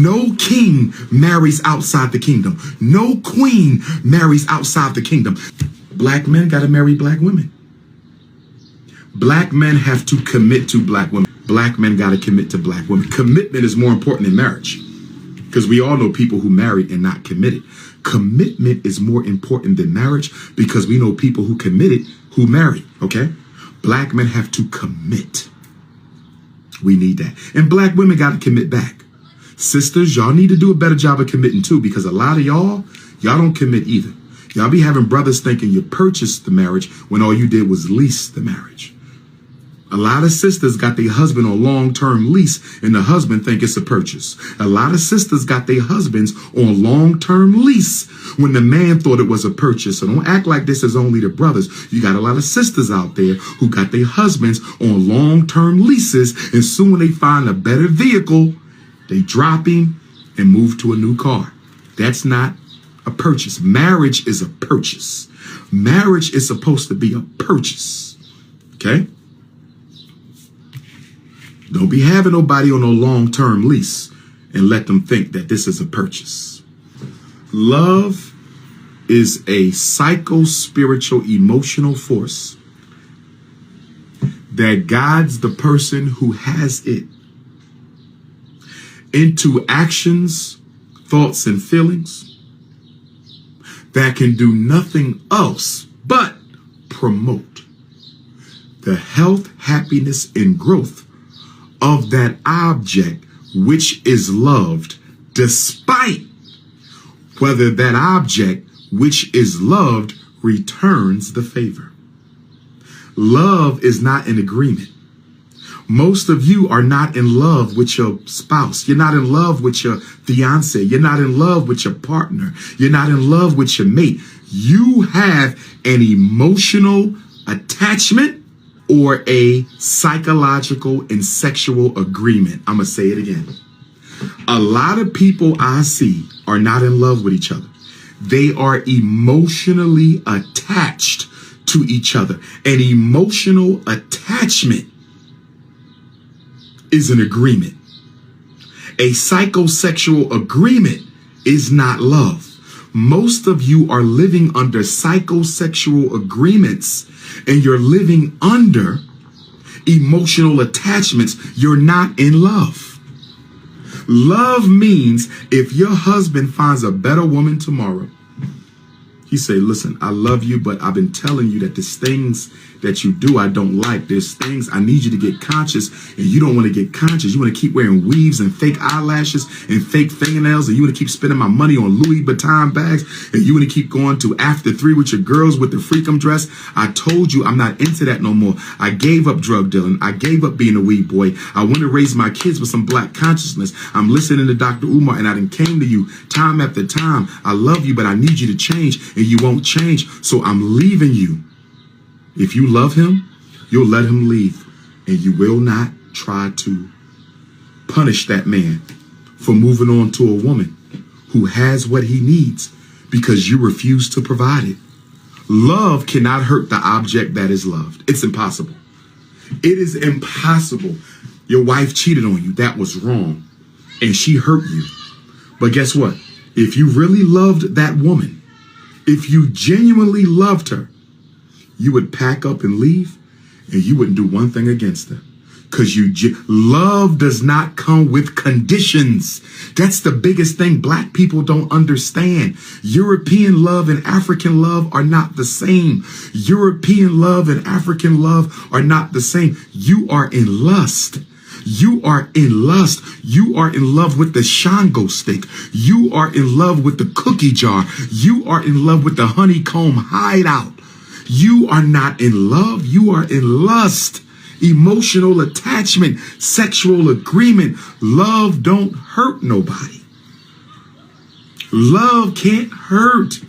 No king marries outside the kingdom. No queen marries outside the kingdom. Black men got to marry black women. Black men have to commit to black women. Black men got to commit to black women. Commitment is more important than marriage, because we all know people who married and not committed. Commitment is more important than marriage, because we know people who committed who married, okay? Black men have to commit. We need that. And black women got to commit back. Sisters, y'all need to do a better job of committing too, because a lot of y'all don't commit either. Y'all be having brothers thinking you purchased the marriage when all you did was lease the marriage. A lot of sisters got their husband on long-term lease and the husband think it's a purchase. A lot of sisters got their husbands on long-term lease when the man thought it was a purchase. So don't act like this is only the brothers. You got a lot of sisters out there who got their husbands on long-term leases, and soon when they find a better vehicle, they drop him and move to a new car. That's not a purchase. Marriage is a purchase. Marriage is supposed to be a purchase. Okay? Don't be having nobody on a long-term lease and let them think that this is a purchase. Love is a psycho-spiritual emotional force that guides the person who has it into actions, thoughts, and feelings that can do nothing else but promote the health, happiness, and growth of that object which is loved, despite whether that object which is loved returns the favor. Love is not an agreement. Most of you are not in love with your spouse. You're not in love with your fiance. You're not in love with your partner. You're not in love with your mate. You have an emotional attachment or a psychological and sexual agreement. I'm going to say it again. A lot of people I see are not in love with each other. They are emotionally attached to each other. An emotional attachment is an agreement. A psychosexual agreement is not love. Most of you are living under psychosexual agreements, and you're living under emotional attachments. You're not in love. Love means if your husband finds a better woman tomorrow, he say, listen, I love you, but I've been telling you that there's things that you do I don't like. There's things I need you to get conscious, and you don't want to get conscious. You want to keep wearing weaves and fake eyelashes and fake fingernails, and you want to keep spending my money on Louis Vuitton bags, and you want to keep going to after 3 with your girls with the freakum dress. I told you I'm not into that no more. I gave up drug dealing. I gave up being a weed boy. I want to raise my kids with some black consciousness. I'm listening to Dr. Umar, and I done came to you time after time. I love you, but I need you to change, and you won't change, so I'm leaving you. If you love him, you'll let him leave, and you will not try to punish that man for moving on to a woman who has what he needs because you refuse to provide it. Love cannot hurt the object that is loved. It's impossible. It is impossible. Your wife cheated on you. That was wrong, and she hurt you. But guess what? If you really loved that woman, if you genuinely loved her, you would pack up and leave, and you wouldn't do one thing against her. Because love does not come with conditions. That's the biggest thing black people don't understand. European love and African love are not the same. European love and African love are not the same. You are in lust. You are in lust. You are in love with the Shango stick. You are in love with the cookie jar. You are in love with the honeycomb hideout. You are not in love. You are in lust, emotional attachment, sexual agreement. Love don't hurt nobody. Love can't hurt.